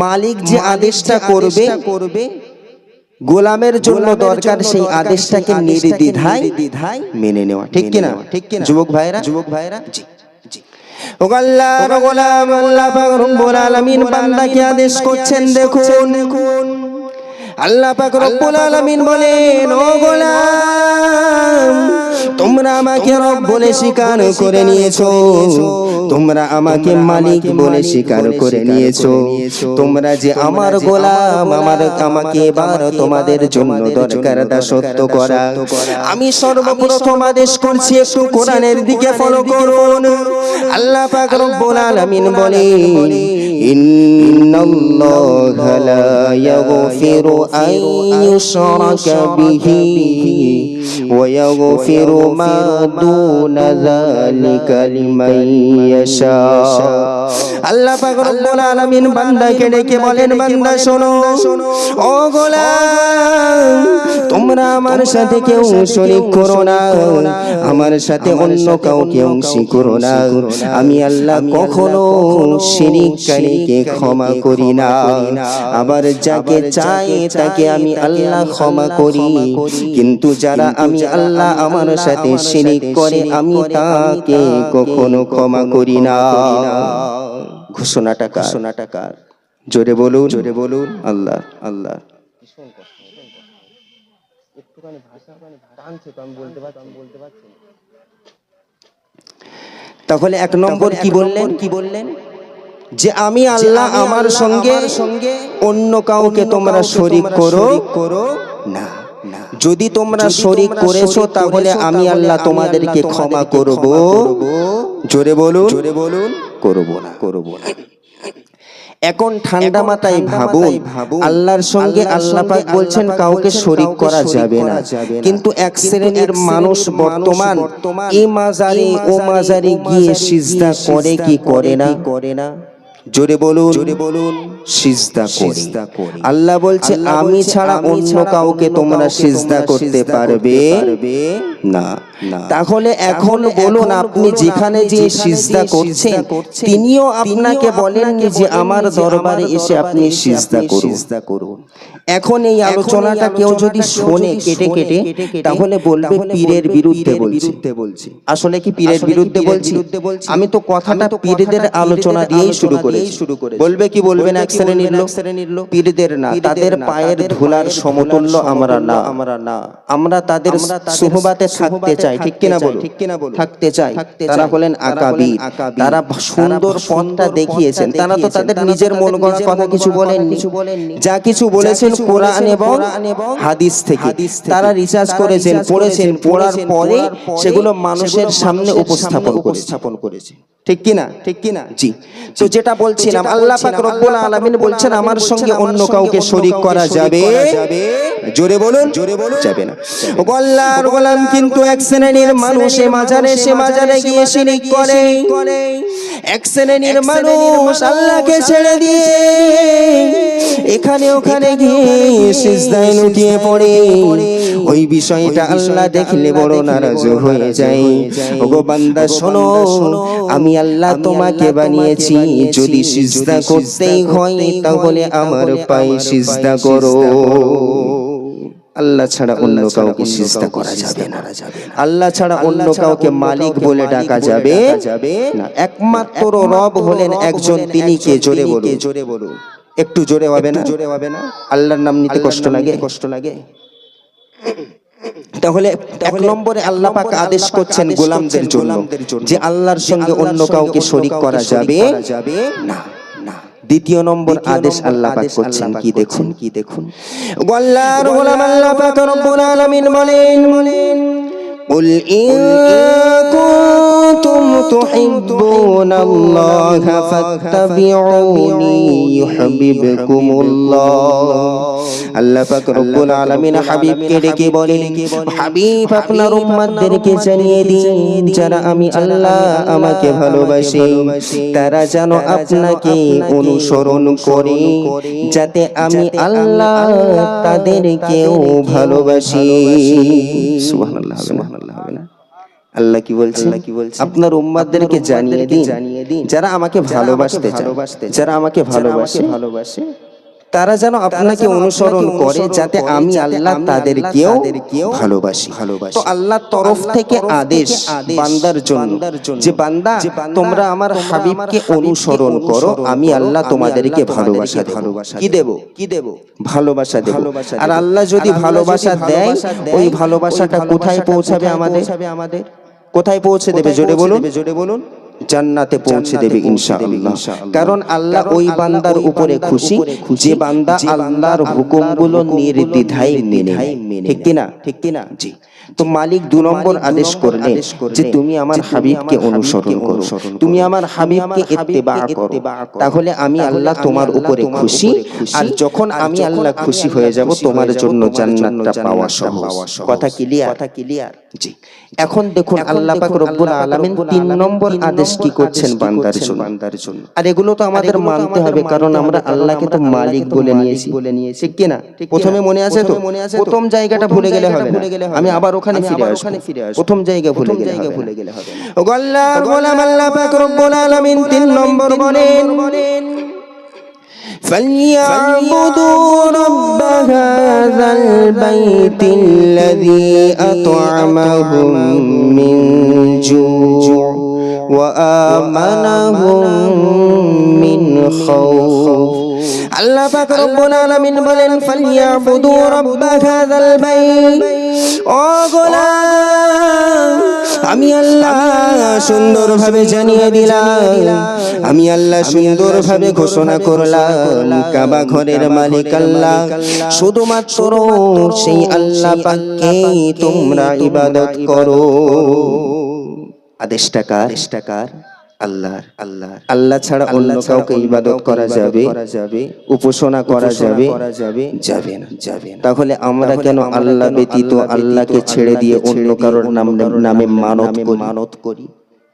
মালিক যে আদেশটা করবে গোলামের জন্য দরকার সেই আদেশটাকে নির্দ্বিধায় মেনে নেওয়া। ঠিক কিনা যুবক ভাইরা? জি জি। ও আল্লাহর গোলাম, আল্লাহ পাক রব্বুল আলামিন বান্দাকে আদেশ করছেন। দেখুন আল্লাহ পাক রব্বুল আলামিন বলেন, ও গোলাম তোমরা আমাকে রব বলে স্বীকার করে নিয়েছো, তোমরা আমাকে মালিক বলে স্বীকার করে নিয়েছো, তোমরা যে আমার গোলাম, আমাকে এবার তোমাদের জন্য দরকার দাসত্ব করা। আমি সর্বপ্রথম আদেশ করছি একটু কোরআনের দিকে ফলো করুন। আল্লাহ পাক রব্বুল আলামিন বলেন, ইন্নাল্লাহা লা ইয়াগফিরু আন ইউশরাকা বিহি ওয়া ইয়াগফিরু মা দুনা যালিকা লিমান ইয়াশা। আল্লাহ পাক রব্বুল আলামিন বান্দাকে ডেকে বলেন, বান্দা শোনো, ও গোলাম তোমরা আমার সাথে কেউ শরীক করো না, আমার সাথে অন্য কাউকে অংশী করো না। আমি আল্লাহ কখনো শিরককারীকে ক্ষমা করি না, আবার যাকে চাই তাকে আমি আল্লাহ ক্ষমা করি, কিন্তু যারা আমি আল্লাহ আমার সাথে শিরক করে আমি তাকে কখনো ক্ষমা করি না। ঘোষণাটা কার? জোরে বলুন আল্লাহ। আল্লাহ তাহলে এক নম্বর কি বললেন যে আমি আল্লাহ আমার সঙ্গে অন্য কাউকে তোমরা শরীক করো না। যদি তোমরা শরীক করেছো তাহলে আমি আল্লাহ তোমাদেরকে ক্ষমা করব। জোরে বলুন করব না। এখন ঠান্ডা মাথায় ভাবুন, আল্লাহর সঙ্গে আল্লাহ পাক বলছেন কাউকে শরীক করা যাবে না, কিন্তু এক শ্রেণীর মানুষ বর্তমান এই মাজারে ও মাজারে গিয়ে সিজদা করে কি করে না? জোরে বলুন সিজদা করে। আল্লাহ বলছে আমি ছাড়া অন্য কাউকে তোমরা সিজদা করতে পারবে না। তাহলে এখন বলুন, আপনি যেখানে যে সিজদা করছেন তিনিও আপনাকে বলেন যে আমার দরবারে এসে আপনি সিজদা করুন। এখন এই আলোচনাটা কেউ যদি শোনে কেটে তাহলে বলবে পীরের বিরুদ্ধে বলছি। আসলে কি পীরের বিরুদ্ধে বলছি? আমি তো কথাটা পীরদের আলোচনা দিয়েই শুরু করে। বলবে কি বলবেন এক শ্রেণীর লোক, পীরদের না, তাদের পায়ের ধুলার সমতুল্য আমরা না, আমরা তাদের সুহবাতে থাকতে চাই। ঠিক কিনা বলুন? থাকতে চাই। তারা হলেন আকাবির, তারা সুন্দর পথটা দেখিয়েছেন। তারা তো তাদের নিজের মন গড়া কথা কিছু বলেননি, যা কিছু বলেছেন কোরআন এবং হাদিস থেকে তারা রিসার্চ করেছেন, পড়েছেন, পড়ার পরে সেগুলো মানুষের সামনে উপস্থাপন করেছে। ঠিক কিনা? জি। তো যেটা বলছিলাম, আল্লাহ পাক রব্বুল আলামিন বলছেন আমার সঙ্গে অন্য কাউকে শরীক করা যাবে। জোরে বলুন যাবে না। ও আল্লাহর গোলাম, কিন্তু এক শ্রেণীর মানুষ সে মাজারে গিয়ে শিরক করে। এক শ্রেণীর মানুষ আল্লাহকে ছেড়ে দিয়ে এখানে ওখানে গিয়ে সিজদায় লুটিয়ে পড়ে। ওই বিষয়টা আল্লাহ দেখলে বড় নারাজ হয়ে যায়। ওগো বান্দা শোনো, আমি আল্লাহ তোমাকে বানিয়েছি, যদি সিজদা করতেই হয় তাহলে আমার পায়ে সিজদা করো। আল্লাহ ছাড়া অন্য কাউকে সিজদা করা যাবে না। আল্লাহ ছাড়া অন্য কাউকে মালিক বলে ডাকা যাবে না। একমাত্র রব হলেন একজন, তিনি কে? জোরে বলুন। একটু জোরে হবে না? আল্লাহর নাম নিতে কষ্ট লাগে। তাহলে এক নম্বরে আল্লাহ পাক আদেশ করছেন গোলামদের জন্য যে আল্লাহর সঙ্গে অন্য কাউকে শরীক করা যাবে না। দ্বিতীয় নম্বর আদেশ আল্লাহ পাক করছেন কি দেখুন। আল্লাহর গোলাম আল্লাহ পাক রব্বুল আলামিন বলেন, কুল ইন কুনতুম তুহিব্বুনাল্লাহা ফাত্তাবিউনি ইউহিব্বুকুমুল্লাহ। আল্লাহ পাক রব্বুল আলামিন হাবিবকে ডেকে বলেন, হাবিব আপনার উম্মতদেরকে জানিয়ে দিন, যারা আমি আল্লাহ আমাকে ভালোবাসে তারা যেন আপনাকে অনুসরণ করে, যাতে আমি আল্লাহ তাদেরকেও ভালোবাসি। সুবহানাল্লাহ। আল্লাহ কি বলছে, আপনার উম্মতদেরকে জানিয়ে দিন যারা আমাকে ভালোবাসতে চায়, যারা আমাকে ভালোবাসে তারা যেন আপনাকে অনুসরণ করে, যাতে আমি আল্লাহ তাদেরকেও ভালোবাসি। তো আল্লাহর তরফ থেকে আদেশ বান্দার জন্য যে বান্দা তোমরা আমার হাবিবকে অনুসরণ করো, আমি আল্লাহ তোমাদেরকে ভালোবাসা দেব। কি দেব? ভালোবাসা দেব। আর আল্লাহ যদি ভালোবাসা দেয়, ওই ভালোবাসাটা কোথায় পৌঁছাবে আমাদের? কোথায় পৌঁছে দেবে? জোরে বলুন। জান্নাতে পৌঁছে দেবে ইনশাআল্লাহ। কারণ আল্লাহ ওই বান্দার উপরে খুশি যে বান্দা আল্লাহর হুকুমগুলো নির্দ্বিধায় মেনে। ঠিক কিনা? জি। তো মালিক 2 নম্বর আদেশ করলেন যে তুমি আমার হাবিবকে অনুসরণ করো, তুমি আমার হাবিবকে ইত্তেবা করো, তাহলে আমি আল্লাহ তোমার উপরে খুশি। আর যখন আমি আল্লাহ খুশি হয়ে যাব, তোমার জন্য জান্নাতটা পাওয়া সহজ। কথা ক্লিয়ার? জি। এখন দেখুন আল্লাহ পাক রব্বুল আলামিন 3 নম্বর আদেশ কি করছেন বান্দার জন্য। আর এগুলো তো আমাদের মানতে হবে, কারণ আমরা আল্লাহকে তো মালিক বলে নিয়েছি। ঠিক কিনা? প্রথমে মনে আছে তো, প্রথম জায়গাটা ভুলে গেলে হবে না। আমি আবার ওখানে ফিরে আসব। প্রথম জায়গা ভুলে গেলে হবে না। ও আল্লাহর গোলাম, আল্লাহ পাক রব্বুল আলামিন 3 নম্বর বলেন فليعبدوا رب هذا البيت الذي أطعمهم من جوع وآمنهم من خوف। আল্লাহ পাক রব্বুল আলামিন বলেন ফালিয়াবুদু রাব্ব হাযাল বাইত। ও গোলাম, আমি আল্লাহ সুন্দরভাবে জানিয়ে দিলাম, আমি আল্লাহ সুন্দরভাবে ঘোষণা করলাম, কাবা ঘরের মালিক আল্লাহ, শুধুমাত্র সেই আল্লাহ পাককে তোমরা ইবাদত করো। আদেশটা কার? আল্লাহ ছাড়া অন্য কাউকে ইবাদত করা যাবে, উপাসনা করা যাবে না। তাহলে আমরা কেন আল্লাহ ব্যতীত আল্লাহকে ছেড়ে দিয়ে অন্য কারোর নামে মানত করি?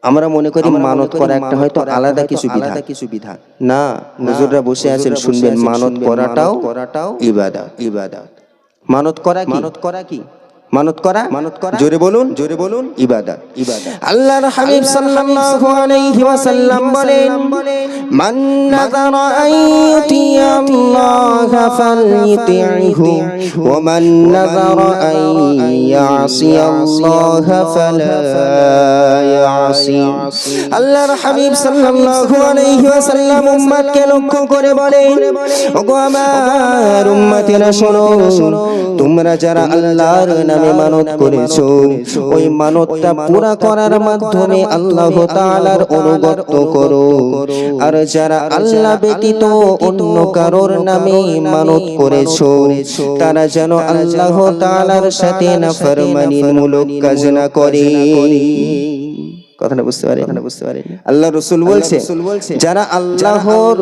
আমরা মনে করি মানত করা একটা হয়তো আলাদা কিছু বিধান। না, হুজুররা বসে আছেন শুনবেন, মানত করাটাও ইবাদত। মানত করা কি? জোরে বলুন ইবাদত। আল্লাহর হাবিব সাল্লাল্লাহু আলাইহি ওয়াসাল্লাম বলেন মান নাযারা আইয়ুতিয়া আল্লাহা ফালইতিহু ওয়া মান নাযারা আইয়াসি আল্লাহা ফালা ইয়াসি। আল্লাহর হাবিব সাল্লাল্লাহু আলাইহি ওয়াসাল্লাম উম্মতকে লক্ষ্য করে বলেন, ওগো আমার উম্মতেরা শোনো, তোমরা যারা আল্লাহর নামে মানত করেছো, ওই মানতটা পুরা করার মাধ্যমে আল্লাহ তাআলার অনুগত করো। আর যারা আল্লাহ ব্যতীত অন্য কারোর নামে মানত করেছো, তারা যেন আল্লাহ তাআলার সাথে নাফরমানিমূলক কাজ না করে। কথাটা বুঝতে পারেন? আল্লাহ রাসূল বলছে যারা আল্লাহর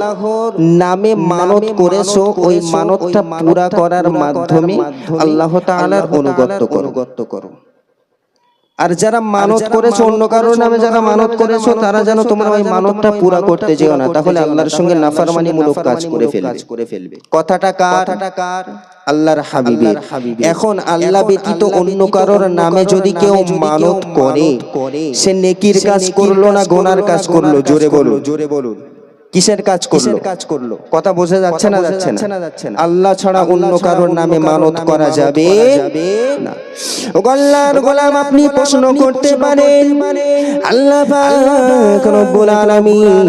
নামে মানত করেছো, ওই মানতটা পুরা করার মাধ্যমে আল্লাহ তাআলার অনুগত করো। আর যারা মানত করেছো অন্য কারোর নামে, যারা মানত করেছো, তারা যেন তোমরা ওই মানতটা পুরা করতে যেও না, তাহলে আল্লাহর সঙ্গে নাফরমানিমূলক কাজ করে ফেলবে। কথাটা কার? আল্লাহর হাবিবের। এখন আল্লাহ ব্যতীত অন্য কারোর নামে যদি কেউ মানত করে, সে নেকির কাজ করলো না গুনার কাজ করলো? জোরে বলুন। কিসের কাজ করলো? কথা বোঝা যাচ্ছে না? আল্লাহ ছাড়া অন্য কারোর নামে মানত করা যাবে না। ও আল্লাহর গোলাম, আপনি প্রশ্ন করতে পারেন আল্লাহ পাক রব্বুল আলামিন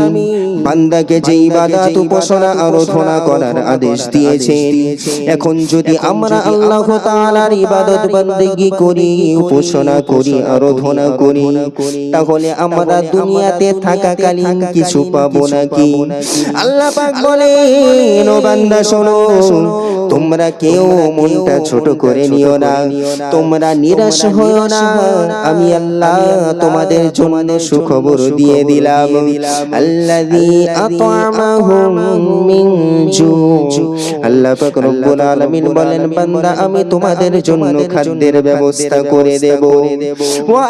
বান্দাকে যে ইবাদত উপাসনা আরাধনা করার আদেশ দিয়েছেন, এখন যদি আমরা আল্লাহ তাআলার ইবাদত বন্দেগী করি, উপাসনা করি, আরাধনা করি, তাহলে আমরা দুনিয়াতে থাকাকালীন কিছু পাবো নাকি? আল্লাহ পাক বলেন, ও বান্দা শোনো, তোমরা কেউ মনটা ছোট করে নিও না, তোমরা নিরাশ হয়ো না, আমি আল্লাহ তোমাদের জন্য সুখবর দিয়ে দিলাম। আল্লাযী আত'আমাহুম মিন জু'। আল্লাহ পাক রব্বুল আলামিন বলেন, বান্দা আমি তোমাদের জন্য খাদ্যের ব্যবস্থা করে দেব। ওয়া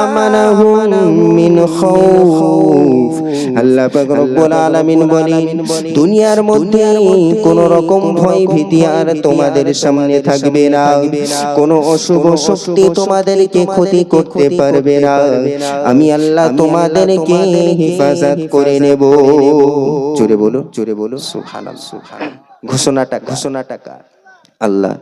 আমানাহুম মিন খাউফ। আল্লাহ পাক পাক রব্বুল আলামিন বলেন দুনিয়ার মধ্যে কোন রকম ভয় ভীতি আর তোমাদের সামনে থাকবে না, কোন অশুভ শক্তি তোমাদেরকে ক্ষতি করতে পারবে না। আমি আল্লাহ তোমাদেরকে হেফাজত করে নেব। জোরে বলো, জোরে বলো সুবহানাল্লাহ। ঘোষণাটা কার? আল্লাহ।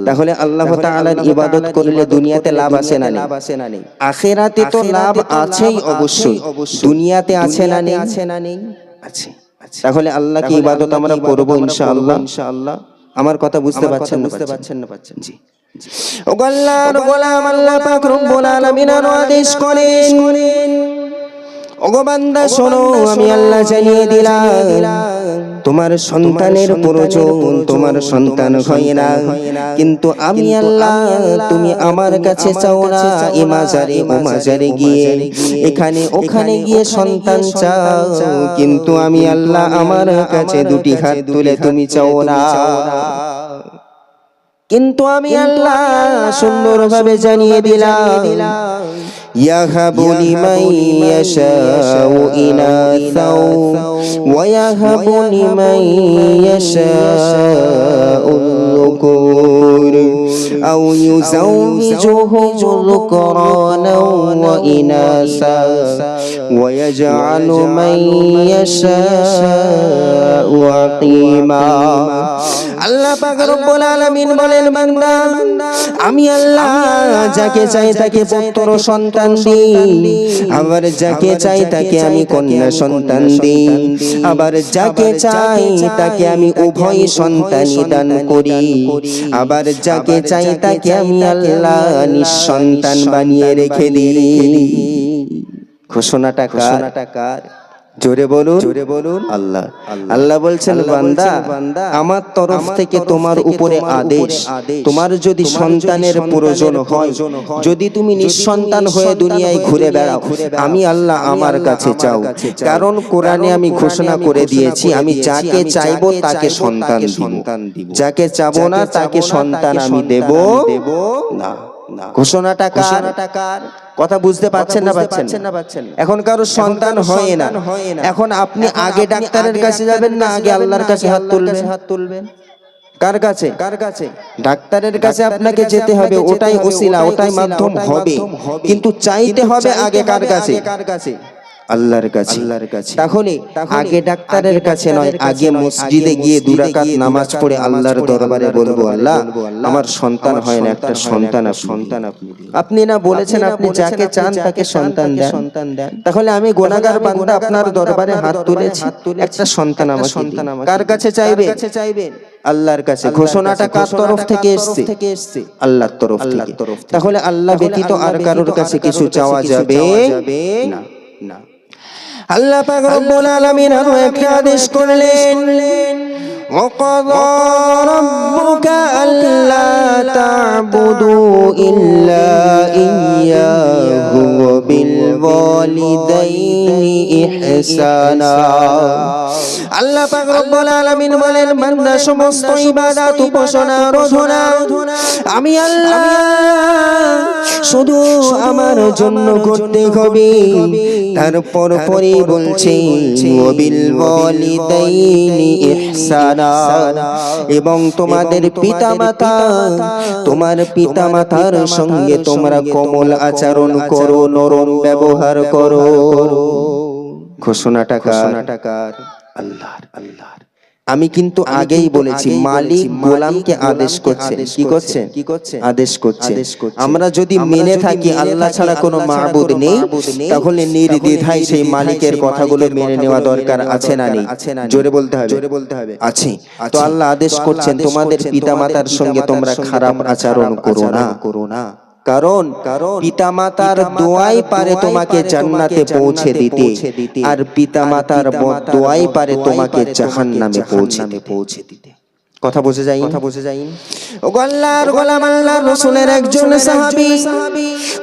তাহলে আল্লাহ তাআলার ইবাদত করলে দুনিয়াতে লাভ আছে না নেই? আখিরাতে তো লাভ আছেই অবশ্যই, দুনিয়াতে আছে না নেই? আছে। তাহলে আল্লাহকে ইবাদত আমরা করব ইনশাআল্লাহ। আমার কথা বুঝতে পারছেন না? জি। ও আল্লাহর গোলাম, আল্লাহ পাক রব্বুল আলামিন আদেশ করেন, ওগো বান্দা শোনো, আমি আল্লাহ জানিয়ে দিলাম তোমার সন্তানের প্রয়োজন, তোমার সন্তান হয় না, কিন্তু আমি আল্লাহ তুমি আমার কাছে চাও না, এ মাজারে ও মাজারে গিয়ে এখানে ওখানে গিয়ে সন্তান চাও, কিন্তু আমি আল্লাহ আমার কাছে দুটি হাত তুলে তুমি চাও না। কিন্তু আমি আল্লাহ সুন্দরভাবে জানিয়ে দিলাম ইয়াহাবু লিমান ইয়াশাউ ইনাসাও ওয়া ইয়াহাবু লিমান ইয়াশাউ যুকুর আও ইউযাওযিজুহুম যুকরানা ওয়া ইনাসা ওয়া ইয়াজআলু মান ইয়াশাউ আকিমা। আল্লাহ পাক রব্বুল আলামিন বলেন বান্দা আমি আল্লাহ যাকে চাই তাকে পুত্র সন্তান দিই, আবার যাকে চাই তাকে আমি কন্যা সন্তান দিই, আবার যাকে চাই তাকে আমি উভয় সন্তানই দান করি, আবার যাকে চাই তাকে আমি আল্লাহ নিঃসন্তান বানিয়ে রেখে দিই। ঘোষণাটা কার? জোরে বলুন আল্লাহ। আল্লাহ বলছেন বান্দা আমার তরফ থেকে তোমার উপরে আদেশ, তোমার যদি সন্তানের প্রয়োজন হয়, যদি তুমি নিঃসন্তান হয়ে দুনিয়ায় ঘুরে বেড়াও, আমি আল্লাহ আমার কাছে চাও, কারণ কোরআনে আমি ঘোষণা করে দিয়েছি আমি যাকে চাইবো তাকে সন্তান দিব, যাকে চাবো না তাকে সন্তান আমি দেব না। ঘোষণাটা কার? কথা বুঝতে পারছেন না? এখন কারো সন্তান হয় না, এখন আপনি আগে ডাক্তারের কাছে যাবেন না আগে আল্লাহর কাছে হাত তুলবেন? কার কাছে? ডাক্তারের কাছে আপনাকে যেতে হবে, ওটাই ওসিলা, ওটাই মাধ্যম হবে, কিন্তু চাইতে হবে আগে কার কাছে? আল্লাহর কাছে। তাহলে আগে ডাক্তারের কাছে নয়, আগে মসজিদে গিয়ে 2 রাকাত নামাজ পড়ে আল্লাহর দরবারে বলবো আল্লাহ আমার সন্তান হয় না, একটা সন্তান আপনি না বলেছেন আপনি যাকে চান তাকে সন্তান দেন, তাহলে আমি গুনাহগার বান্দা আপনার দরবারে হাত তুলেছি, একটা সন্তান আমার কার কাছে চাইবেন? আল্লাহর কাছে। ঘোষণাটা কার তরফ থেকে এসেছে? আল্লাহর তরফ থেকে। তাহলে আল্লাহ ব্যতীত আর কারোর কাছে কিছু চাওয়া যাবে না। আল্লাহ পাক রব্বুল আলামিন আরো একটা আদেশ করলেন ওয়াকাযা রাব্বুকা আল্লা তা'বুদু ইল্লা ইয়্যাহু ওয়া বিল ওয়ালিদাইনি ইহসানা। আল্লাহ পাক রব্বুল আলামিন বলেন বান্দা সমস্ত ইবাদত উপাসনা আরাধনা আমি আল্লাহ শুধু আমার জন্য করতে হবে। তারপর পরে বলছে ওয়াবিল ওয়ালিদাইনি ইহসানা, এবং তোমাদের পিতামাতার সঙ্গে তোমরা কোমল আচরণ করো, নরম ব্যবহার করো। ঘোষণাটা কার? আল্লাহর। আমি কিন্তু আগেই বলেছি মালিক গোলামকে আদেশ করছেন, কি করছেন? আদেশ করছেন। আমরা যদি মেনে থাকি আল্লাহ ছাড়া কোনো মাবুদ নেই, তাহলে নির্দ্বিধায় সেই মালিকের কথাগুলো মেনে নেওয়া দরকার আছে না নেই? জোরে বলতে হবে আছে। তো আল্লাহ আদেশ করছেন তোমাদের পিতামাতার সঙ্গে তোমরা খারাপ আচরণ করো না, কারণ পিতামাতার দোয়াই পারে তোমাকে জান্নাতে পৌঁছে দিতে, আর পিতামাতার বদদোয়াই পারে তোমাকে জাহান্নামে পৌঁছে দিতে। কথা বোঝা যায়, কথা বোঝা যায়। ও আল্লাহর গোলাম, আল্লাহর রাসূলের একজন সাহাবী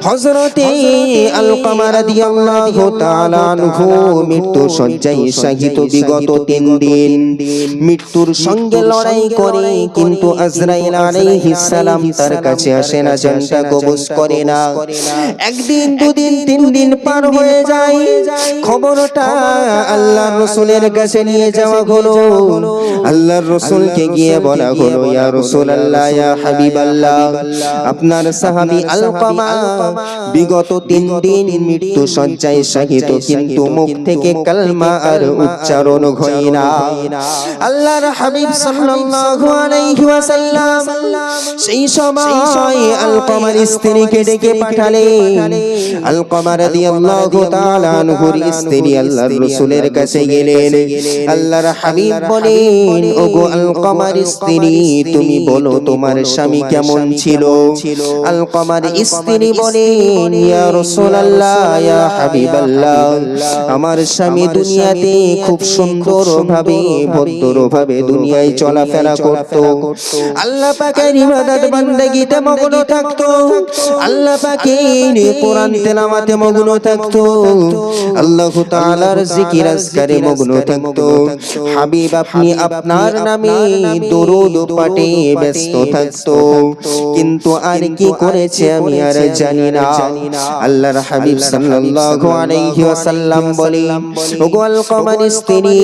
হযরতে আলকামা রাদিয়াল্লাহু তাআলা আনহু মৃত্যু শয্যায় শায়িত বিগত 3 দিন মৃত্যুর সঙ্গে লড়াই করে, কিন্তু আজরাইল আলাইহিস সালাম তার কাছে আসে না, জানটা কবজ করে না। একদিন, দুদিন, 3 দিন পার হয়ে যায়, খবরটা আল্লাহর রাসূলের কাছে নিয়ে যাওয়া হলো। আল্লাহর রাসূলকে গিয়ে বলা হলো, ইয়া রাসূলুল্লাহ, ইয়া হাবিবাল্লাহ, আপনার সাহাবী আলকামা বিগত 3 দিন মৃত্যু শয্যায় শায়িত, কিন্তু মুখ থেকে কালমা আর উচ্চারণ হয় না। আল্লাহর হাবিব সাল্লাল্লাহু আলাইহি ওয়াসাল্লাম সেই সময় আলকামার স্ত্রীকে ডেকে পাঠালেন। আলকামা রাদিয়াল্লাহু তাআলা আনহুর স্ত্রী আল্লাহর রাসূলের কাছে গেলেন। আল্লাহর হাবিব বলেন, ওগো আলকামার স্ত্রী, তুমি বলো তোমার স্বামী কেমন ছিল? আলকামার স্ত্রী বলেন, ইয়া রাসূলুল্লাহ, ইয়া হাবিবাল্লাহ, আমার স্বামী দুনিয়াতে খুব সুন্দরভাবে ভদ্রভাবে দুনিয়ায় চলাফেরা করত, আল্লাহ পাকের ইবাদত বান্দাগিতে মগ্ন থাকত, আল্লাহ পাকের কোরআন তেলাওয়াতে মগ্ন থাকত, আল্লাহ তাআলার জিকির আজকারে মগ্ন থাকত। হাবিব আপনি আপনার নামে দরুদ পাঠে ব্যস্ত থাকতো, কিন্তু আর কি করেছে আমি আর জানি না। আল্লাহর হাবিব সাল্লাল্লাহু আলাইহি ওয়াসাল্লাম বলেন, ওগো আলকামার স্ত্রী,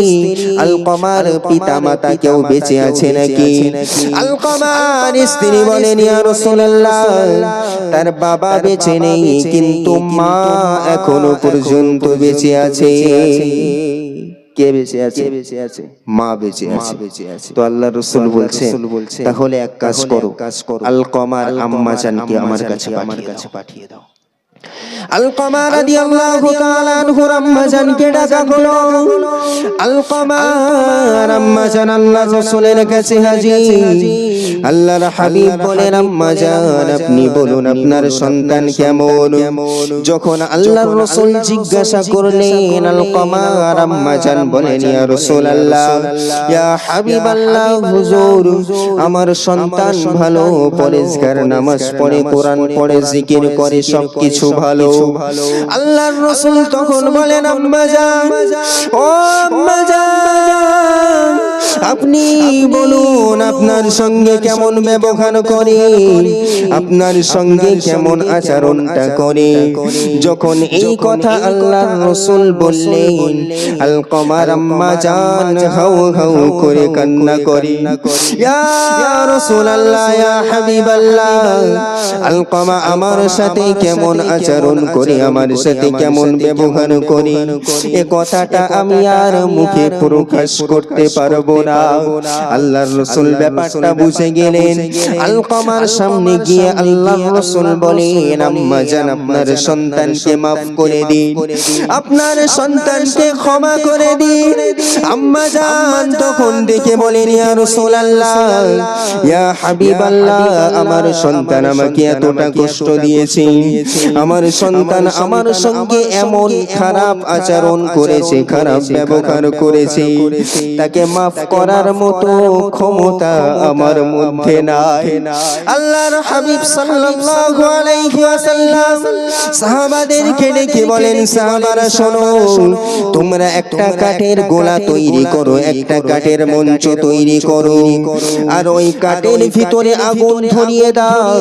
আলকামার পিতামাতা কেউ বেঁচে আছে নাকি? আলকামার স্ত্রী বলেন, ইয়া রাসূলুল্লাহ, তার বাবা বেঁচে নেই, কিন্তু মা এখনো পর্যন্ত বেঁচে আছে। কে বেঁচে আছে? মা বেঁচে আছে। তো আল্লাহর রাসূল বলছে, তাহলে এক কাজ করো, আলকামার আম্মা জানকে আমার কাছে পাঠিয়ে দাও। আলকামা রাদিয়াল্লাহু তাআলা আনহুর আম্মা জানকে ডাকা হলো। আলকামার আম্মা জান আল্লাহর রাসূলের কাছে হাজির। আল্লাহর হাবিব বলেন, আম্মা জান, আপনি বলুন আপনার সন্তান কেমন? যখন আল্লাহর রাসূল জিজ্ঞাসা করলেন, আলকামার আম্মা জান বলেন, ইয়া রাসূলুল্লাহ, ইয়া হাবিবাল্লাহ, হুজুর, আমার সন্তান ভালো, পরেজগার, নামাজ পড়ে, কোরআন পড়ে, জিকির করে, সবকিছু ভালো। আল্লাহর রাসূল তখন বলেন, আম্মা জান, ও আম্মা জান, আপনি বলুন আপনার সঙ্গে কেমন ব্যবহার করে, আপনার সঙ্গে কেমন আচরণটা করে। যখন এই কথা আল্লাহর রাসূল বললেন, আলকামার আম্মা জান হাউ হাউ করে কান্না করে, ইয়া রাসূলুল্লাহ, ইয়া হাবিবাল্লাহ, আলকামা আমার সাথে কেমন আচরণ করে, আমার সাথে কেমন ব্যবহার করে, এ কথাটা আমি আর মুখে প্রকাশ করতে পারবো না। আল্লাহর রাসূল ব্যাপারটা বুঝে গেলেন। আলকামার সামনে গিয়ে আল্লাহর রাসূল বলেন, আম্মা জান, আপনার সন্তানকে maaf করে দিন, আপনার সন্তানকে ক্ষমা করে দিন। আম্মা জান তখন দেখে বলেন, ইয়া রাসূলুল্লাহ, ইয়া হাবিবাল্লাহ, আমার সন্তান আমাকে এতটা কষ্ট দিয়েছে, আমার সন্তান আমার সঙ্গে এমন খারাপ আচরণ করেছে, খারাপ ব্যবহার করেছে, তাকে maaf করার মতো ক্ষমতা আমার মধ্যে নাই। আল্লাহর হাবিব সাল্লাল্লাহু আলাইহি ওয়াসাল্লাম সাহাবাদেরকে ডেকে বলেন, সাহাবারা শোনো, তোমরা একটা কাঠের গোলা তৈরি করো, একটা কাঠের মঞ্চ তৈরি করো, আর ওই কাঠের ভিতরে আগুন ধরিয়ে দাও,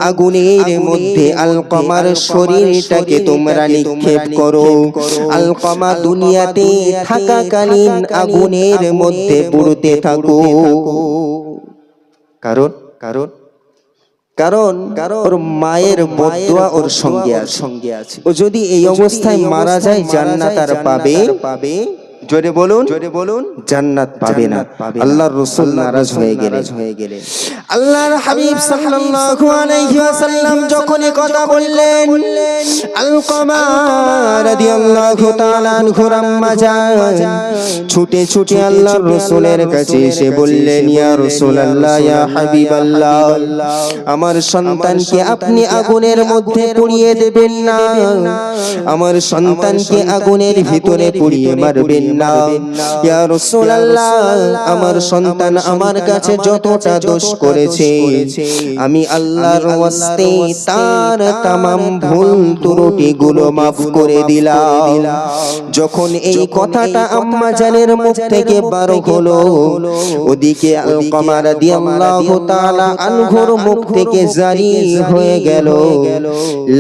আগুনের মধ্যে আলকামার শরীরটাকে তোমরা নিক্ষেপ করো। আলকামা দুনিয়াতে থাকাকালীন আগুনের মধ্যে পুড়তে থাকো। কারণ কারণ কারণ ওর মায়ের বদদুয়া ওর সঙ্গে আছে। ও যদি এই অবস্থায় মারা যায় জান্নাত আর পাবে, জোরে বলুন জান্নাত পাবে না। আল্লাহর রাসূল নারাজ হয়ে গেলেন। আল্লাহর হাবিব সাল্লাল্লাহু আলাইহি ওয়াসাল্লাম যখন এই কথা বললেন, আলকামা রাদিয়াল্লাহু তাআলা আনহুর আম্মা জান ছুটে ছুটে আল্লাহর রাসূলের কাছে এসে বললেন, ইয়া রাসূলুল্লাহ, ইয়া হাবিবাল্লাহ, আমার সন্তানকে আপনি আগুনের মধ্যে পুড়িয়ে দেবেন না, আমার সন্তানকে আগুনের ভিতরে পুড়িয়ে মারবেন না। ইয়া রাসূলুল্লাহ, আমার সন্তান আমার কাছে যতটা দোষ করেছে আমি আল্লাহর ওয়াস্তে তার তামাম ভুল ত্রুটিগুলো মাফ করে দিলাম। যখন এই কথাটা আম্মা জানের মুখ থেকে বার হলো, ওদিকে আলকামা রাদিয়াল্লাহু তাআলা আনহুর মুখ থেকে জারি হয়ে গেল,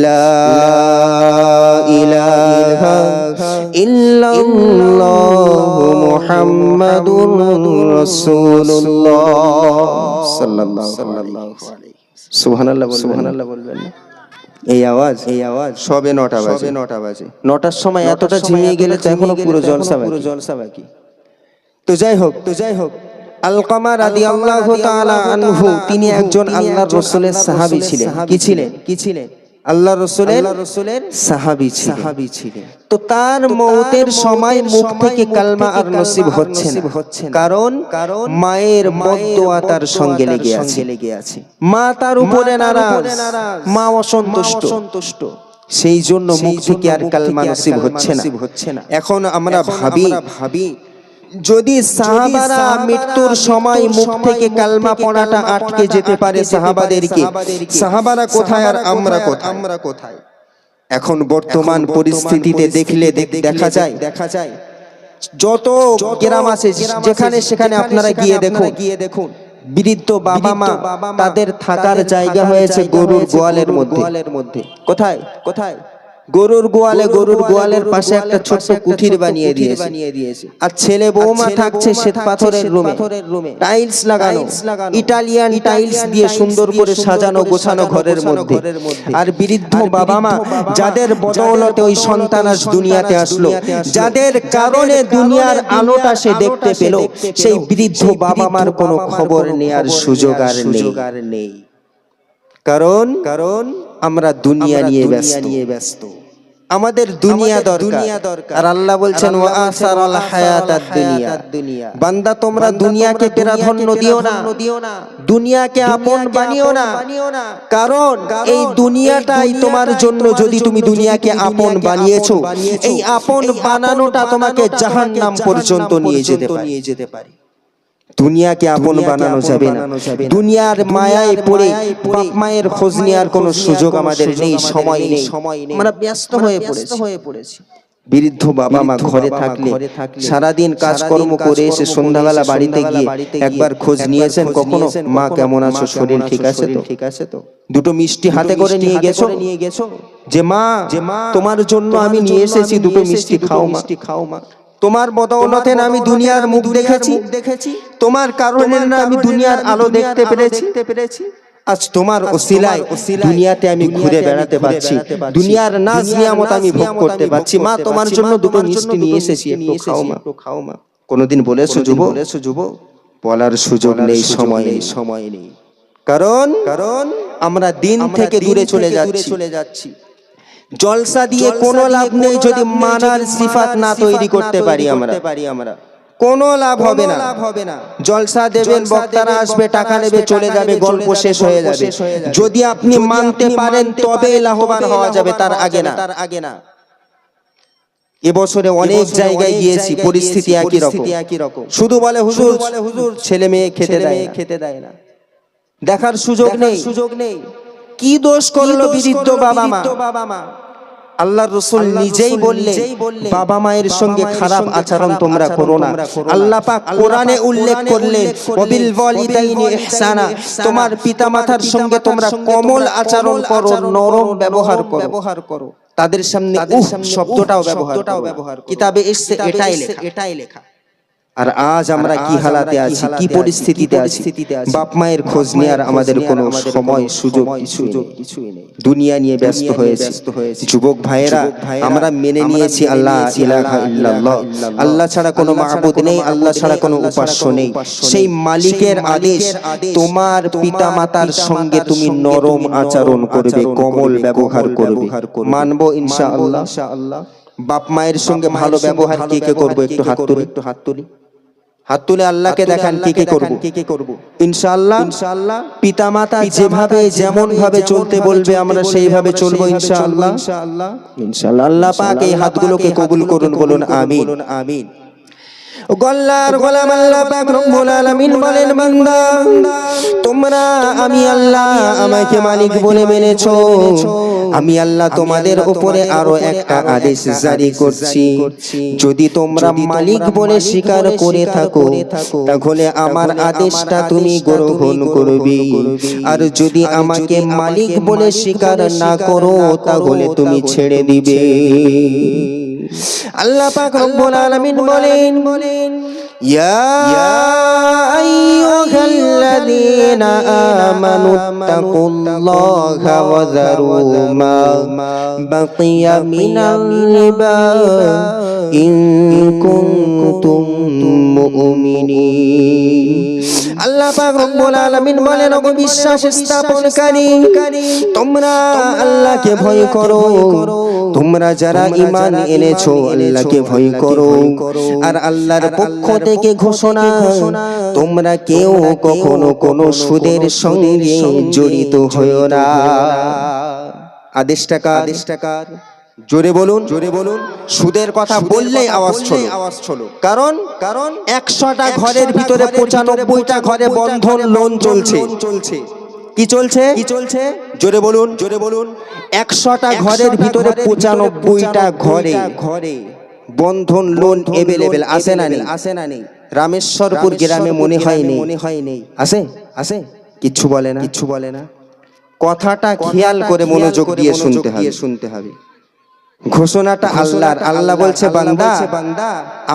লা ইলাহা ইল্লাল্লাহু মুহাম্মাদুর রাসূলুল্লাহ সাল্লাল্লাহু আলাইহি। সুবহানাল্লাহ বলবেন না? এই আওয়াজ সবে 9টা বাজে। 9টার সময় এতটা ঝিমিয়ে গেলে তো এখনো পুরো জলসা বাকি। তো যাই হোক আলকামা রাদিয়াল্লাহু তাআলা আনহু তিনি একজন আল্লাহর রাসূলের সাহাবী ছিলেন। কি ছিলেন? আল্লাহর রাসূলের সাহাবী ছিলেন। তো তার মওতের সময় মুখ থেকে কালমা আর নসিব হচ্ছে না, কারণ মায়ের বদদুয়া তার সঙ্গে লেগে আছে। মা তার উপরে নারাজ, মা অসন্তুষ্ট, সেই জন্য মুখ থেকে আর কালমা নসিব হচ্ছে না। এখন আমরা ভাবি যদি সাহাবারা মৃত্যুর সময় মুখ থেকে কালমা পড়াটা আটকে যেতে পারে সাহাবাদেরকে, সাহাবারা কোথায় আর আমরা কোথায়? এখন বর্তমান পরিস্থিতিতে দেখলে দেখা যায় যত গ্রাম আছে যেখানে সেখানে আপনারা গিয়ে দেখুন বৃদ্ধ বাবা মা তাদের থাকার জায়গা হয়েছে গরুর গোয়ালের মধ্যে। কোথায়? গরুর গোয়ালের পাশে একটা ছোট্ট কুঠির বানিয়ে দিয়েছে। আর ছেলে বৌমা থাকছে শ্বেত পাথরের রুমে, টাইলস লাগানো, ইটালিয়ান টাইলস দিয়ে সুন্দর করে সাজানো গোছানো ঘরের মধ্যে। আর বৃদ্ধ বাবা মা যাদের বদৌলতে ওই সন্তান আজ দুনিয়াতে আসলো, যাদের কারণে দুনিয়ার আলোটা সে দেখতে পেল, সেই বৃদ্ধ বাবা মার কোনো খবর নেয়ার সুযোগ আর নেই। কারণ আমরা দুনিয়া নিয়ে ব্যস্ত। আমাদের দুনিয়া দরকার। আর আল্লাহ বলছেন ওয়া আসারাল হায়াতাদ দুনিয়া, বান্দা তোমরা দুনিয়াকে প্রাধান্য দিও না, দুনিয়াকে আপন বানিও না। কারণ এই দুনিয়াটাই তোমার জন্য, যদি তুমি দুনিয়াকে আপন বানিয়েছো, এই আপন বানানোটা তোমাকে জাহান্নাম পর্যন্ত নিয়ে যেতে পারে। দুনিয়াকে আপন বানানো যাবে না। দুনিয়ার মায়ায় পড়ে বাপ মায়ের খোঁজ নেওয়ার কোনো সুযোগ আমাদের নেই, সময় নেই। আমরা ব্যস্ত হয়ে পড়েছি। বৃদ্ধ বাবা মা ঘরে থাকলে সারাদিন কাজকর্ম করে এসে সন্ধ্যাবেলা বাড়িতে গিয়ে একবার খোঁজ নিয়েছেন কখনো? মা কেমন আছো, শরীর ঠিক আছে তো? দুটো মিষ্টি হাতে করে নিয়ে গেছো যে মা তোমার জন্য আমি নিয়ে এসেছি, দুটো মিষ্টি খাও মা। তোমার বদৌলতে আমি দুনিয়ার মুখ দেখেছি, তোমার কারণে না আমি দুনিয়ার আলো দেখতে পেরেছি। আজ তোমার ওসিলায় দুনিয়াতে আমি ঘুরে বেড়াতে পারছি, দুনিয়ার নাজ নিয়ামত আমি ভোগ করতে পারছি। মা তোমার জন্য দুটো মিষ্টি নিয়ে এসেছি, একটু খাও মা। কোনোদিন বলেছো যুব? বলার সুযোগ নেই, সময় নেই। কারণ আমরা দিন থেকে দূরে চলে যাচ্ছি। জলসা দিয়ে কোনো লাভ নেই যদি মানার সিফাত না তৈরি করতে পারি আমরা, কোনো লাভ হবে না। জলসা দেবেন, বক্তারা আসবে, টাকা নেবে, চলে যাবে, গল্প শেষ হয়ে যাবে। যদি আপনি মানতে পারেন তবেই লাভবান হওয়া যাবে, তার আগে না। এবছরে অনেক জায়গায় গিয়েছি, পরিস্থিতি একই রকম। শুধু বলে হুজুর ছেলে মেয়ে খেতে দেয় না, দেখার সুযোগ নেই। কি দোষ করলো বৃদ্ধ বাবা মা? আল্লাহর রাসূল নিজেই বললেন বাবা মায়ের সঙ্গে খারাপ আচরণ তোমরা করো না। আল্লাহ পাক কোরআনে উল্লেখ করলেন ওয়াবিল ওয়ালিদাইনি ইহসানা, তোমার পিতামাতার সঙ্গে তোমরা কোমল আচরণ করো, নরম ব্যবহার করো। তাদের সামনে শব্দটাও ব্যবহার করো। কিতাবে এসেছে এটাই লেখা। আর আজ আমরা কি হালাতে আছি, কি পরিস্থিতিতে আছি, বাপ মায়ের খোঁজ নেওয়ার আমাদের কোনো সময় সুযোগ কিছুই নেই। দুনিয়া নিয়ে ব্যস্ত হয়েছি। যুবক ভাইয়েরা, আমরা মেনে নিয়েছি আল্লাহ ইলাহা ইল্লাল্লাহ, আল্লাহ ছাড়া কোনো মাবুদ নেই, আল্লাহ ছাড়া কোনো উপাস্য নেই। সেই মালিকের আদেশ, তোমার পিতা মাতার সঙ্গে তুমি নরম আচরণ করবে, কোমল ব্যবহার করবে, মানবো ইনশাআল্লাহ। বাপ মায়ের সঙ্গে ভালো ব্যবহার কে করবো? একটু হাত তুলে আল্লাহকে দেখান কে করব। ইনশাআল্লাহ পিতামাতা যেভাবে যেমন ভাবে চলতে বলবে আমরা সেইভাবে চলবো ইনশাআল্লাহ। আল্লাহ পাক এই হাতগুলোকে কবুল করুন, বলুন আমিন। গল্লার গোলাম আল্লাহ পাক রব্বুল আলামিন বলেন বান্দা তোমরা আমি আল্লাহ আমাকে মালিক বলে মেনেছো, আমি আল্লাহ তোমাদের উপরে আরো একটা আদেশ জারি করছি, যদি তোমরা মালিক বলে স্বীকার করে থাকো তাহলে আমার আদেশটা তুমি গ্রহণ করবে, আর যদি আমাকে মালিক বলে স্বীকার না করো তাহলে তুমি ছেড়ে দিবে। আল্লাহ পাক রব্বুল আলামিন বলেন ইয়া আইয়ুহাল্লাযীনা আমানু তাকুল্লাহা ওয়া যারু মা বাকিয়া মিনাল রিবা ইন কুনতুম মুমিনিন। আল্লাহ পাক রব্বুল আলামিন বলেন ওগো বিশ্বাস স্থাপনকারী তোমরা আল্লাহকে ভয় করো, তোমরা যারা ঈমান এনেছো আল্লাহকে ভয় করো, আর আল্লাহর পক্ষ থেকে ঘোষণা তোমরা কেউ কখনো কোনো সুদের সঙ্গে জড়িত হয়ো না। আদেশটা কার? জোরে বলুন, জোরে বলুন। সুদের কথা বললেই আওয়াজ ছোলো, কারণ 100টা ঘরের ভিতরে 95টা ঘরে বন্ধন লোন চলছে। কি চলছে? জোরে বলুন, জোরে বলুন। 100টা ঘরের ভিতরে 95টা ঘরে বন্ধন লোন এভেলেবেল আছে না নেই? রামেশ্বরপুর গ্রামে মনে হয় নেই, আছে? কিচ্ছু বলে না। কথাটা খেয়াল করে মনোযোগ দিয়ে শুনতে হবে। ঘোষণাটা আল্লাহর। আল্লাহ বলছে বান্দা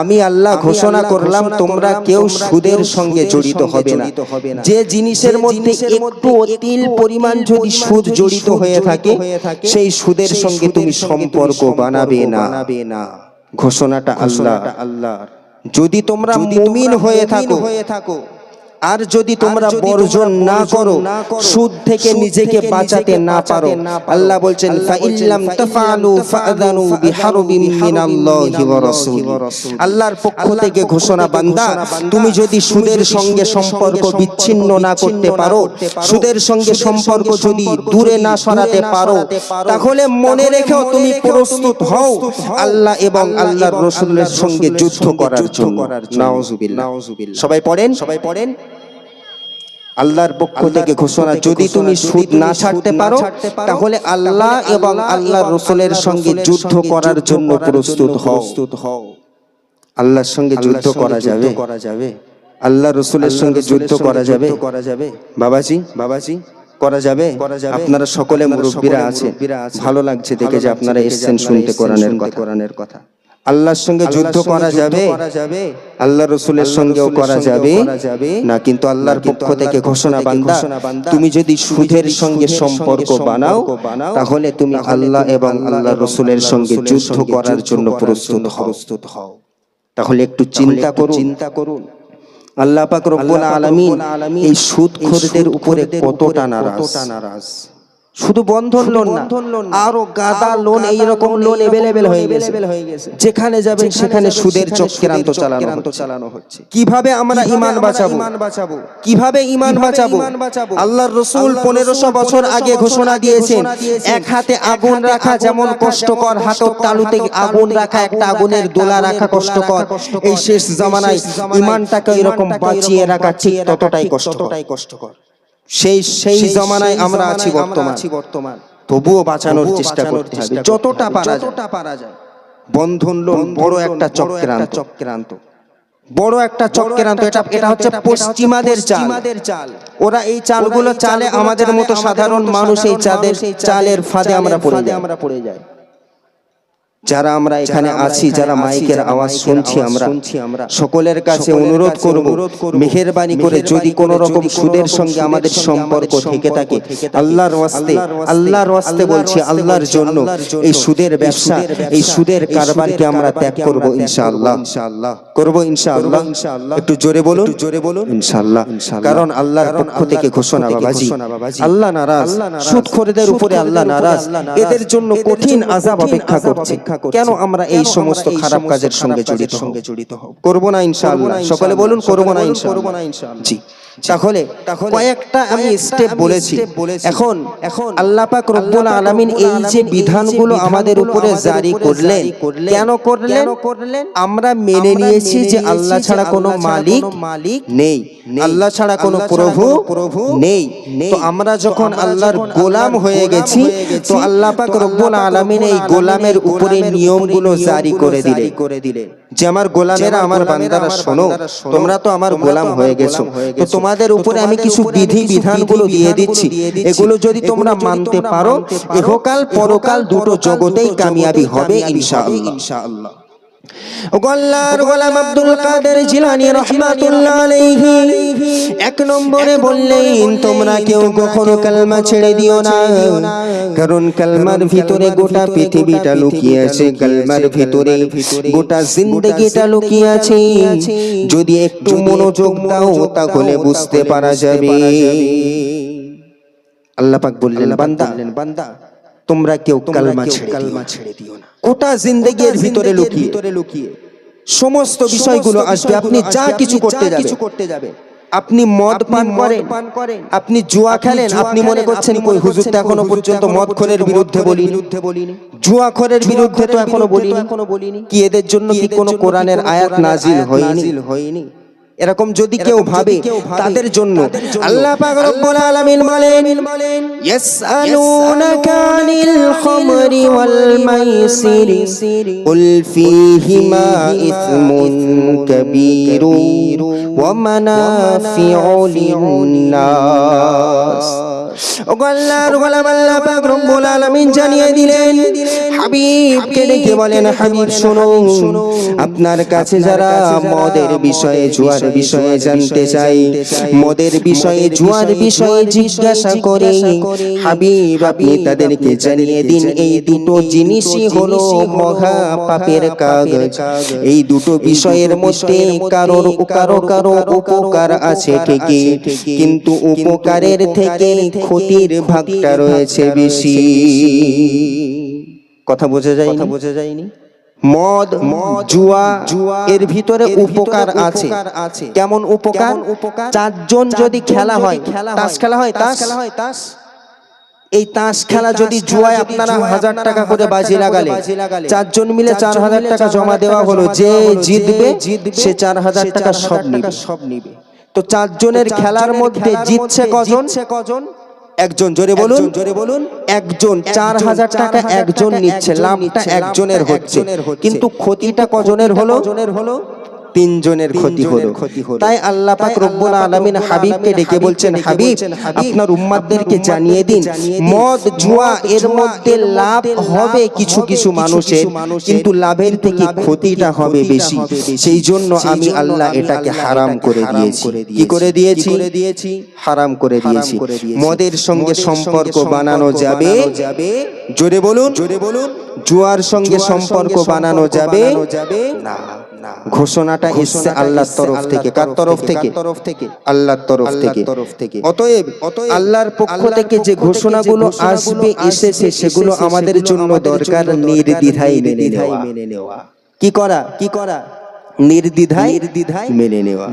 আমি আল্লাহ ঘোষণা করলাম তোমরা কেউ সুদের সঙ্গে জড়িত হবে না। যে জিনিসের মধ্যে একটু অতিল পরিমাণ যদি সুদ জড়িত হয়ে থাকে সেই সুদের সঙ্গে তুমি সম্পর্ক বানাবে না। ঘোষণাটা আল্লাহর। যদি তোমরা মুমিন হয়ে থাকো আর যদি তোমরা বর্জন না করো, সুদ থেকে নিজেকে বাঁচাতে না পারো, আল্লাহ বলছেন ফাইল্লাম তাফআলু ফাআযানু বিহারবিম মিনাল্লাহি ওয়া রাসূলিহি। আল্লাহর পক্ষ থেকে ঘোষণা বান্দা তুমি যদি সুদের সঙ্গে সম্পর্ক বিচ্ছিন্ন না করতে পারো, সুদের সঙ্গে সম্পর্ক যদি দূরে না সরাতে পারো, তাহলে মনে রেখো তুমি প্রস্তুত হও আল্লাহ এবং আল্লাহর রাসূলের সঙ্গে যুদ্ধ করার জন্য। নাউযুবিল্লাহ। সবাই পড়েন আল্লাহর পক্ষ থেকে ঘোষণা যদি তুমি সুদ না ছাড়তে পারো তাহলে আল্লাহ এবং আল্লাহর রাসূলের সঙ্গে যুদ্ধ করার জন্য প্রস্তুত হও। আল্লাহর সঙ্গে যুদ্ধ করা যাবে, আল্লাহর রাসূলের সঙ্গে যুদ্ধ করা যাবে বাবাজি করা যাবে। আপনারা সকলে মুরব্বিরা আছে, ভালো লাগছে দেখে যে আপনারা এসেছেন শুনতে কোরআনের কথা। আল্লাহর সঙ্গে যুদ্ধ করা যাবে, আল্লাহর রাসূলের সঙ্গেও করা যাবে না, কিন্তু আল্লাহর পক্ষ থেকে ঘোষণা বান্দা তুমি যদি সুদের সঙ্গে সম্পর্ক বানাও তাহলে তুমি আল্লাহ এবং আল্লাহর রাসূলের সঙ্গে যুদ্ধ করার জন্য প্রস্তুত হও। তাহলে একটু চিন্তা করুন আল্লাহ পাক রব্বুল আলামিন এই সুদখোরদের উপরে কতটা নারাজ। শুধু বন্ধন লোন না, আরো গাদা লোন, এইরকম লোন এভেলেবেল হয়ে গেছে। যেখানে যাবেন সেখানে সুদের চক্রান্ত চালানো হচ্ছে। কিভাবে আমরা ঈমান বাঁচাবো? কিভাবে ঈমান বাঁচাবো? আল্লাহর রাসূল 1500 বছর আগে ঘোষণা দিয়েছেন এক হাতে আগুন রাখা যেমন কষ্টকর, হাতের তালুতে আগুন রাখা, একটা আগুনের দোলা রাখা কষ্টকর, এই শেষ জামানায় ঈমানটাকে এরকম বাঁচিয়ে রাখা ঠিক ততটাই কষ্টকর। সেই জমানায় আমরা আছি বর্তমান, তবুও বাঁচানোর চেষ্টা করতে হবে যতটা পারা যায়। বন্ধন লোন বড় একটা চক্রান্ত, এটা হচ্ছে পশ্চিমাদের চাল। ওরা এই চালগুলো চালে, আমাদের মতো সাধারণ মানুষ এই চালের ফাঁদে আমরা পড়ে যাই। যারা আমরা এখানে আছি, যারা মাইকের আওয়াজ শুনছি, আমরা সকলের কাছে অনুরোধ করব মেহেরবানি করে যদি কোন রকম সুদের সঙ্গে আমাদের সম্পর্ক থেকে থাকে আল্লাহর ওয়াস্তে বলছি, আল্লাহর জন্য এই সুদের ব্যবসা, এই সুদের কারবারকে আমরা ত্যাগ করব ইনশাআল্লাহ। একটু জোরে বলুন ইনশাআল্লাহ। কারণ আল্লাহর পক্ষ থেকে ঘোষণা বাবাজি, আল্লাহ নারাজ, সুদখোরদের উপরে আল্লাহ নারাজ, এদের জন্য কঠিন আযাব অপেক্ষা করছে। কেন আমরা এই সমস্ত খারাপ কাজের সঙ্গে জড়িত হব? করব না ইনশাআল্লাহ। সকলে বলুন করব না ইনশাআল্লাহ। জি, তাহলে কয়েকটা আমি স্টেপ বলেছি। এখন আল্লাহ পাক রব্বুল আলামিন এই যে বিধানগুলো আমাদের উপরে জারি করলেন, কেন করলেন? আমরা মেনে নিয়েছি যে আল্লাহ ছাড়া কোনো মালিক নেই, আল্লাহ ছাড়া কোনো প্রভু নেই। তো আমরা যখন আল্লাহর গোলাম হয়ে গেছি, তো আল্লাহ পাক রব্বুল আলামিন এই গোলামের উপরে নিয়মগুলো জারি করে দিলেন যে আমার গোলামেরা, আমার বান্দারা, শোনো, তোমরা তো আমার গোলাম হয়ে গেছো, তো তোমাদের উপরে আমি কিছু বিধি বিধানগুলো দিয়ে দিচ্ছি। এগুলো যদি তোমরা মানতে পারো, ইহকাল পরকাল দুটো জগতেই কামিয়াবি হবে ইনশাআল্লাহ। আল্লাহর গোলাম আব্দুল কাদের জিলানী রাহমাতুল্লাহ আলাইহি এক নম্বরে বললেন, তোমরা কেউ কখনো কালমা ছেড়ে দিও না, কারণ কালমার ভিতরে গোটা পৃথিবীটা লুকিয়ে আছে, কালমার ভিতরে গোটা জিন্দেগিটা লুকিয়ে আছে। যদি একটু মনোযোগ দাও তাহলে বুঝতে পারা যাবে। আল্লাহ পাক বললেন, বান্দা তোমরা কেউ কালমা ছেড়ে দিও না। গোটা জিন্দেগির ভিতরে লুকিয়ে সমস্ত বিষয়গুলো আসবে। আপনি যা কিছু করতে যাবে, আপনি মদ পান করেন, আপনি জুয়া খেলেন, আপনি মনে করছেন কই হুজুর তো এখনো পর্যন্ত মদখোরের বিরুদ্ধে বলিনি, জুয়াখোরের বিরুদ্ধে তো এখনো বলিনি। কি এদের জন্য কি কোনো কোরআনের আয়াত নাজিল হয়নি? এরকম যদি কেউ ভাবে, তাদের জন্য আল্লাহ পাক রব্বুল আলামিন বলেন, ইয়াসআলুনাকা আনিল খামরি ওয়াল মাইসিরি কুল ফীহিমা ইসমুন কাবীরুন ওয়া মানাফিউ লিন-নাস। আল্লাহর গোলাম আল্লাহ পাক রব্বুল আলামিন জানিয়ে দিলেন, হাবিবকে ডেকে বলেন, হাবিব শোনো, আপনার কাছে যারা মদের বিষয়ে, জুয়ার বিষয়ে জানতে চাই, মদের বিষয়ে, জুয়ার বিষয়ে জিজ্ঞাসা করে, হাবিব আপনি তাদেরকে জানিয়ে দিন, এই দুটো জিনিসই হলো মহা পাপের কাজ। এই দুটো বিষয়ের মধ্যে কারো উপকার আছে ঠিকই, কিন্তু উপকারের থেকে ক্ষতির ভাগটা রয়েছে বেশি। কথা বোঝা যায়নি? মদ, জুয়া এর ভিতরে উপকার আছে। কেমন উপকার? চারজন যদি খেলা হয়, তাস খেলা হয়, তাস, এই তাস খেলা যদি জুয়ায় আপনারা 1000 টাকা করে বাজি লাগালে, চারজন মিলে 4000 টাকা জমা দেওয়া হলো, যে জিতবে সে 4000 টাকা সব নিবে। তো চারজনের খেলার মধ্যে জিতছে কজন? একজন। জোরে বলুন একজন। 4000 টাকা একজন নিচ্ছে, লাভটা একজনের হচ্ছে, কিন্তু ক্ষতিটা কজনের হলো? 3 জনের ক্ষতি হলো। তাই আল্লাহ পাক রব্বুল আলামিন হাবিবকে ডেকে বলছেন, হাবিব আপনার উম্মতদেরকে জানিয়ে দিন, মদ জুয়া এর মধ্যে লাভ হবে কিছু মানুষের, কিন্তু লাভের থেকে ক্ষতিটা হবে বেশি। সেই জন্য আমি আল্লাহ এটাকে হারাম করে দিয়েছি। কি করে দিয়েছি? হারাম করে দিয়েছি। মদের সঙ্গে সম্পর্ক বানানো যাবে, জোরে বলুন, জুয়ার সঙ্গে সম্পর্ক বানানো যাবে না। ঘোষণাটা এসেছে আল্লাহর তরফ থেকে। কার তরফ থেকে? আল্লাহর তরফ থেকে। অতএব আল্লাহর পক্ষ থেকে যে ঘোষণাগুলো আসবে, এসেছে, সেগুলো আমাদের জন্য দরকার নির্দ্বিধায় মেনে নেওয়া। কি করা? নির্দ্বিধায় মেনে নেওয়া।